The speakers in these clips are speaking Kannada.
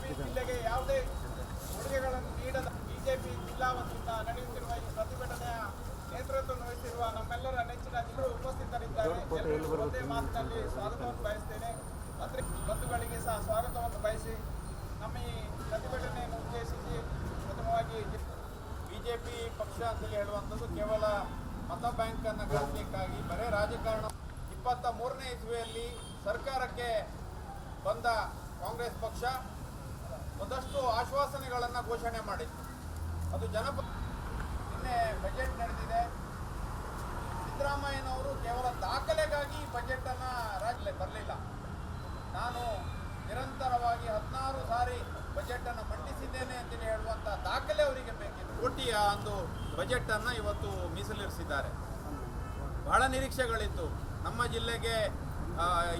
ಉಡುಪಿ ಜಿಲ್ಲೆಗೆ ಯಾವುದೇ ಕೊಡುಗೆಗಳನ್ನು ನೀಡದ ಬಿಜೆಪಿ ಜಿಲ್ಲಾ ವತಿಯಿಂದ ನಡೆಯುತ್ತಿರುವ ಈ ಪ್ರತಿಭಟನೆಯ ನೇತೃತ್ವವನ್ನು ವಹಿಸಿರುವ ನಮ್ಮೆಲ್ಲರ ನೆಚ್ಚಿನ ಜನರು ಉಪಸ್ಥಿತರಿದ್ದಾರೆ. ಎಲ್ಲರಿಗೂ ಒಂದೇ ಮಾತಿನಲ್ಲಿ ಸ್ವಾಗತವನ್ನು ಬಯಸ್ತೇನೆ. ಬಂಧುಗಳಿಗೆ ಸಹ ಸ್ವಾಗತವನ್ನು ಬಯಸಿ ನಮ್ಮ ಈ ಪ್ರತಿಭಟನೆಯನ್ನು ಉದ್ದೇಶಿಸಿ ಪ್ರಥಮವಾಗಿ ಬಿಜೆಪಿ ಪಕ್ಷ ಅಂತೇಳಿ ಹೇಳುವಂಥದ್ದು ಕೇವಲ ಮತ ಬ್ಯಾಂಕ್ ಅನ್ನು ಗಳಿಸಲಿಕ್ಕಾಗಿ ಬರೇ ರಾಜಕಾರಣ 23ನೇ ಇಸ್ವಿಯಲ್ಲಿ ಸರ್ಕಾರಕ್ಕೆ ಬಂದ ಕಾಂಗ್ರೆಸ್ ಪಕ್ಷ ಒಂದಷ್ಟು ಆಶ್ವಾಸನೆಗಳನ್ನು ಘೋಷಣೆ ಮಾಡಿತ್ತು. ಅದು ನಿನ್ನೆ ಬಜೆಟ್ ನಡೆದಿದೆ. ಸಿದ್ದರಾಮಯ್ಯನವರು ಕೇವಲ ದಾಖಲೆಗಾಗಿ ಬಜೆಟ್ ಅನ್ನು ರಾಜ್ಯದಲ್ಲಿ ಬರಲಿಲ್ಲ. ನಾನು ನಿರಂತರವಾಗಿ 16 ಸಾರಿ ಬಜೆಟ್ ಅನ್ನು ಮಂಡಿಸಿದ್ದೇನೆ ಅಂತೇಳಿ ಹೇಳುವಂತ ದಾಖಲೆ ಅವರಿಗೆ ಬೇಕಿತ್ತು. ಕೋಟಿಯ ಒಂದು ಬಜೆಟ್ ಅನ್ನು ಇವತ್ತು ಮೀಸಲಿರಿಸಿದ್ದಾರೆ. ಬಹಳ ನಿರೀಕ್ಷೆಗಳಿತ್ತು. ನಮ್ಮ ಜಿಲ್ಲೆಗೆ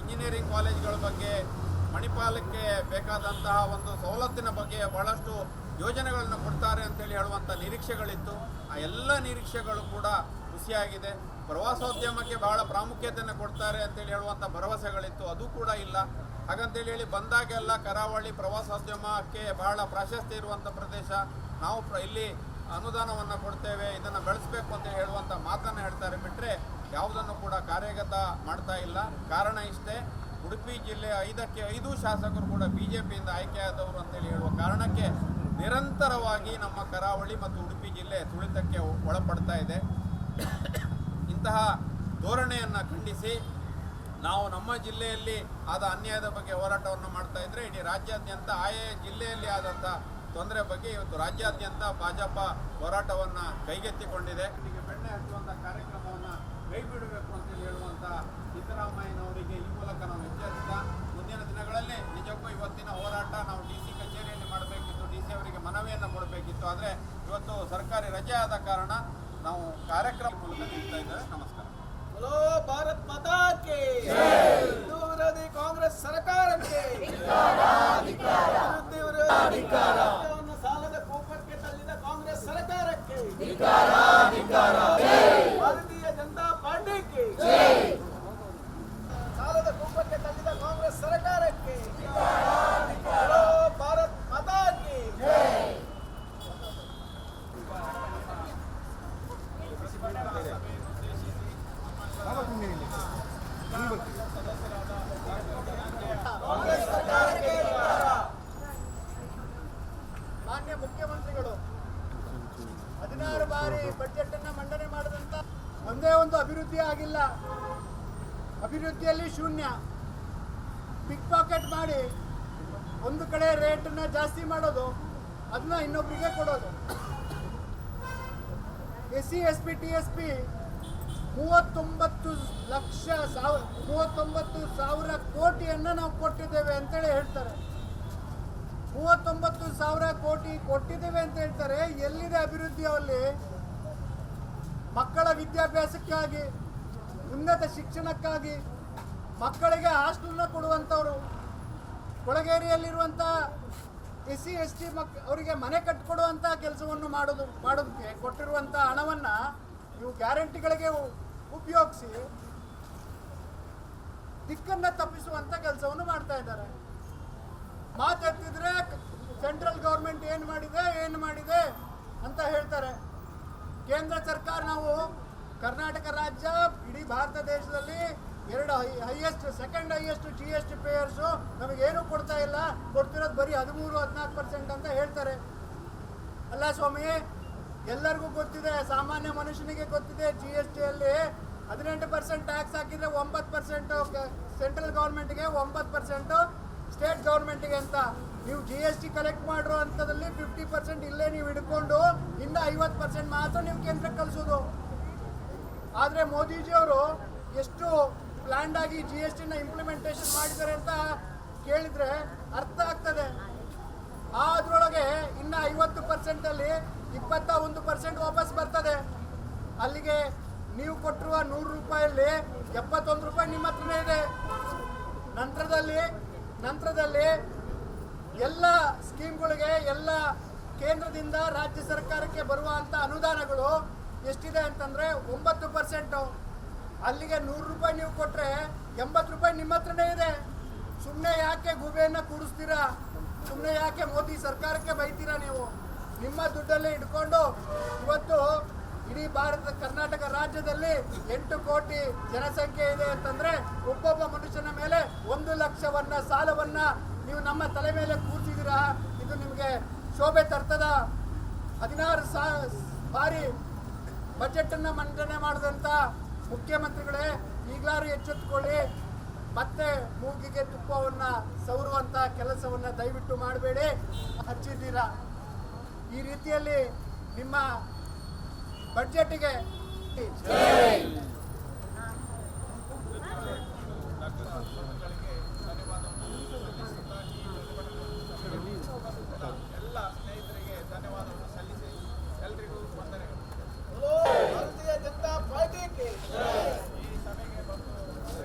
ಇಂಜಿನಿಯರಿಂಗ್ ಕಾಲೇಜ್ಗಳ ಬಗ್ಗೆ, ಮಣಿಪಾಲಕ್ಕೆ ಬೇಕಾದಂತಹ ಒಂದು ಸವಲತ್ತಿನ ಬಗ್ಗೆ ಬಹಳಷ್ಟು ಯೋಜನೆಗಳನ್ನು ಕೊಡ್ತಾರೆ ಅಂತೇಳಿ ಹೇಳುವಂಥ ನಿರೀಕ್ಷೆಗಳಿತ್ತು. ಆ ಎಲ್ಲ ನಿರೀಕ್ಷೆಗಳು ಕೂಡ ಹುಸಿಯಾಗಿದೆ. ಪ್ರವಾಸೋದ್ಯಮಕ್ಕೆ ಬಹಳ ಪ್ರಾಮುಖ್ಯತೆಯನ್ನು ಕೊಡ್ತಾರೆ ಅಂತೇಳಿ ಹೇಳುವಂಥ ಭರವಸೆಗಳಿತ್ತು, ಅದು ಕೂಡ ಇಲ್ಲ. ಹಾಗಂತೇಳಿ ಬಂದಾಗೆಲ್ಲ ಕರಾವಳಿ ಪ್ರವಾಸೋದ್ಯಮಕ್ಕೆ ಬಹಳ ಪ್ರಾಶಸ್ತ್ಯ ಇರುವಂಥ ಪ್ರದೇಶ, ನಾವು ಇಲ್ಲಿ ಅನುದಾನವನ್ನು ಕೊಡ್ತೇವೆ, ಇದನ್ನು ಬೆಳೆಸಬೇಕು ಅಂತ ಹೇಳುವಂಥ ಮಾತನ್ನು ಹೇಳ್ತಾರೆ. ಬಿಟ್ಟರೆ ಯಾವುದನ್ನು ಕೂಡ ಕಾರ್ಯಗತ ಮಾಡ್ತಾ ಇಲ್ಲ. ಕಾರಣ ಇಷ್ಟೇ, ಉಡುಪಿ ಜಿಲ್ಲೆಯ 5ಕ್ಕೆ 5 ಶಾಸಕರು ಕೂಡ ಬಿಜೆಪಿಯಿಂದ ಆಯ್ಕೆಯಾದವರು ಅಂತೇಳಿ ಹೇಳುವ ಕಾರಣಕ್ಕೆ ನಿರಂತರವಾಗಿ ನಮ್ಮ ಕರಾವಳಿ ಮತ್ತು ಉಡುಪಿ ಜಿಲ್ಲೆ ತುಳಿತಕ್ಕೆ ಒಳಪಡ್ತಾ ಇದೆ. ಇಂತಹ ಧೋರಣೆಯನ್ನು ಖಂಡಿಸಿ ನಾವು ನಮ್ಮ ಜಿಲ್ಲೆಯಲ್ಲಿ ಆದ ಅನ್ಯಾಯದ ಬಗ್ಗೆ ಹೋರಾಟವನ್ನು ಮಾಡ್ತಾ ಇದ್ದರೆ, ಇಡೀ ರಾಜ್ಯಾದ್ಯಂತ ಆಯಾ ಜಿಲ್ಲೆಯಲ್ಲಿ ಆದಂಥ ತೊಂದರೆ ಬಗ್ಗೆ ಇವತ್ತು ರಾಜ್ಯಾದ್ಯಂತ ಭಾಜಪ ಹೋರಾಟವನ್ನು ಕೈಗೆತ್ತಿಕೊಂಡಿದೆ. ಹೀಗೆ ಬೆಣ್ಣೆ ಹಚ್ಚುವಂಥ ಕಾರ್ಯಕ್ರಮವನ್ನು ಕೈ ಬಿಡಬೇಕು ಅಂತೇಳಿ ಹೇಳುವಂಥ ಸಿದ್ದರಾಮಯ್ಯನವರಿಗೆ ಈ ಮೂಲಕ ನಾವು ಎಚ್ಚರಿಸಿದ. ಮುಂದಿನ ದಿನಗಳಲ್ಲಿ ನಿಜಕ್ಕೂ ಇವತ್ತಿನ ಹೋರಾಟ ನಾವು DC ಕಚೇರಿಯಲ್ಲಿ ಮಾಡಬೇಕಿತ್ತು, DC ಅವರಿಗೆ ಮನವಿಯನ್ನು ಕೊಡಬೇಕಿತ್ತು. ಆದರೆ ಇವತ್ತು ಸರ್ಕಾರಿ ರಜೆ ಆದ ಕಾರಣ ನಾವು ಕಾರ್ಯಕ್ರಮ ಮೂಲಕ ನಿಲ್ತಾ ಇದ್ದೇವೆ. ನಮಸ್ಕಾರ. बोलो भारत माता के हिंदू विरोधी कांग्रेस सरकारಕ್ಕೆ ಸಾಲದ ಕೂಪಕ್ಕೆ ತಳ್ಳಿದ ಕಾಂಗ್ರೆಸ್ ಸರ್ಕಾರಕ್ಕೆ ಭಾರತೀಯ ಜನತಾ ಪಾರ್ಟಿಗೆ ಸಾಲದ ಕೂಪಕ್ಕೆ ತಳ್ಳಿದ ಕಾಂಗ್ರೆಸ್ ಸರ್ಕಾರಕ್ಕೆ बोलो भारत माता के ಮಾನ್ಯ ಮುಖ್ಯಮಂತ್ರಿಗಳು 16 ಬಾರಿ ಬಜೆಟ್ ಅನ್ನ ಮಂಡನೆ ಮಾಡಿದಂತ ಒಂದೇ ಒಂದು ಅಭಿವೃದ್ಧಿ ಆಗಿಲ್ಲ. ಅಭಿವೃದ್ಧಿಯಲ್ಲಿ ಶೂನ್ಯ. ಪಿಕ್ ಪಾಕೆಟ್ ಮಾಡಿ ಒಂದು ಕಡೆ ರೇಟನ್ನ ಜಾಸ್ತಿ ಮಾಡೋದು, ಅದನ್ನ ಇನ್ನೊಬ್ಬರಿಗೆ ಕೊಡೋದು. SC SC TSP 39,00,000 ಕೋಟಿಯನ್ನು ನಾವು ಕೊಟ್ಟಿದ್ದೇವೆ ಅಂತೇಳಿ ಹೇಳ್ತಾರೆ. 39,000 ಕೋಟಿ ಕೊಟ್ಟಿದ್ದೇವೆ ಅಂತ ಹೇಳ್ತಾರೆ. ಎಲ್ಲಿದೆ ಅಭಿವೃದ್ಧಿ? ಅಲ್ಲಿ ಮಕ್ಕಳ ವಿದ್ಯಾಭ್ಯಾಸಕ್ಕಾಗಿ, ಉನ್ನತ ಶಿಕ್ಷಣಕ್ಕಾಗಿ, ಮಕ್ಕಳಿಗೆ ಹಾಸ್ಟೆಲ್ನ ಕೊಡುವಂಥವ್ರು, ಕೊಳಗೇರಿಯಲ್ಲಿರುವಂಥ SC ST ಅವರಿಗೆ ಮನೆ ಕಟ್ಟಿಕೊಡುವಂಥ ಕೆಲಸವನ್ನು ಮಾಡೋದಕ್ಕೆ ಕೊಟ್ಟಿರುವಂಥ ಹಣವನ್ನು ಇವು ಗ್ಯಾರಂಟಿಗಳಿಗೆ ಉಪಯೋಗಿಸಿ ದಿಕ್ಕನ್ನು ತಪ್ಪಿಸುವಂಥ ಕೆಲಸವನ್ನು ಮಾಡ್ತಾ ಇದ್ದಾರೆ. ಮಾತೆತ್ತಿದ್ರೆ ಸೆಂಟ್ರಲ್ ಗೌರ್ಮೆಂಟ್ ಏನು ಮಾಡಿದೆ ಅಂತ ಹೇಳ್ತಾರೆ. ಕೇಂದ್ರ ಸರ್ಕಾರ, ನಾವು ಕರ್ನಾಟಕ ರಾಜ್ಯ ಇಡೀ ಭಾರತ ದೇಶದಲ್ಲಿ ಸೆಕೆಂಡ್ ಹೈಯೆಸ್ಟ್ GST ಪೇಯರ್ಸು, ನಮಗೇನು ಕೊಡ್ತಾ ಇಲ್ಲ, ಕೊಡ್ತಿರೋದು ಬರೀ 13-14% ಅಂತ ಹೇಳ್ತಾರೆ. ಅಲ್ಲ ಸ್ವಾಮಿ, ಎಲ್ಲರಿಗೂ ಗೊತ್ತಿದೆ, ಸಾಮಾನ್ಯ ಮನುಷ್ಯನಿಗೆ ಗೊತ್ತಿದೆ. GSTಯಲ್ಲಿ 18% ಟ್ಯಾಕ್ಸ್ ಹಾಕಿದ್ರೆ 9% ಸೆಂಟ್ರಲ್ ಗೌರ್ಮೆಂಟ್ಗೆ, 9% ಸ್ಟೇಟ್ ಗೌರ್ಮೆಂಟ್ಗೆ ಅಂತ. ನೀವು GST ಕಲೆಕ್ಟ್ ಮಾಡಿರೋ ಹಂತದಲ್ಲಿ 50% ಇಲ್ಲೇ ನೀವು ಹಿಡ್ಕೊಂಡು ಇನ್ನು 50% ಮಾತ್ರ ನೀವು ಕೇಂದ್ರಕ್ಕೆ ಕಳಿಸೋದು. ಆದರೆ ಮೋದಿಜಿಯವರು ಎಷ್ಟು ಪ್ಲ್ಯಾಂಡ್ ಆಗಿ GSTನ ಇಂಪ್ಲಿಮೆಂಟೇಷನ್ ಮಾಡಿದ್ದಾರೆ ಅಂತ ಕೇಳಿದರೆ ಅರ್ಥ ಆಗ್ತದೆ. ಅದರೊಳಗೆ ಇನ್ನು 50%ಅಲ್ಲಿ 21% ವಾಪಸ್ ಬರ್ತದೆ. ಅಲ್ಲಿಗೆ ನೀವು ಕೊಟ್ಟಿರುವ 100 ರೂಪಾಯಲ್ಲಿ 71 ರೂಪಾಯಿ ನಿಮ್ಮ ಹತ್ರನೇ ಇದೆ. ನಂತರದಲ್ಲಿ ಎಲ್ಲ ಸ್ಕೀಮ್ಗಳಿಗೆ, ಎಲ್ಲ ಕೇಂದ್ರದಿಂದ ರಾಜ್ಯ ಸರ್ಕಾರಕ್ಕೆ ಬರುವಂಥ ಅನುದಾನಗಳು ಎಷ್ಟಿದೆ ಅಂತಂದರೆ 9%. ಅಲ್ಲಿಗೆ 100 ರೂಪಾಯಿ ನೀವು ಕೊಟ್ಟರೆ 80 ರೂಪಾಯಿ ನಿಮ್ಮ ಹತ್ರನೇ ಇದೆ. ಸುಮ್ಮನೆ ಯಾಕೆ ಗುಬೆಯನ್ನು ಕೂಡಿಸ್ತೀರಾ? ಸುಮ್ಮನೆ ಯಾಕೆ ಮೋದಿ ಸರ್ಕಾರಕ್ಕೆ ಬೈತೀರಾ ನೀವು? ನಿಮ್ಮ ದುಡ್ಡಲ್ಲೇ ಇಟ್ಕೊಂಡು ಇವತ್ತು ಇಡೀ ಭಾರತ ಕರ್ನಾಟಕ ರಾಜ್ಯದಲ್ಲಿ 8 ಕೋಟಿ ಜನಸಂಖ್ಯೆ ಇದೆ ಅಂತಂದ್ರೆ ಒಬ್ಬೊಬ್ಬ ಮನುಷ್ಯನ ಮೇಲೆ 1 ಲಕ್ಷವನ್ನ ಸಾಲವನ್ನ ನೀವು ನಮ್ಮ ತಲೆ ಮೇಲೆ ಕೂರ್ಸಿದ್ದೀರಾ. ಇದು ನಿಮಗೆ ಶೋಭೆ ತರ್ತದ? 16 ಬಾರಿ ಬಜೆಟ್ ಅನ್ನ ಮಂಡನೆ ಮಾಡಿದಂತ ಮುಖ್ಯಮಂತ್ರಿಗಳೇ, ಈಗಲಾರು ಎಚ್ಚೆತ್ತುಕೊಳ್ಳಿ. ಮತ್ತೆ ಮೂಗಿಗೆ ತುಪ್ಪವನ್ನ ಸವರುವಂತ ಕೆಲಸವನ್ನ ದಯವಿಟ್ಟು ಮಾಡಬೇಡಿ. ಹಚ್ಚಿದ್ದೀರಾ ಈ ರೀತಿಯಲ್ಲಿ ನಿಮ್ಮ ಬಡ್ಜೆಟ್ಗೆ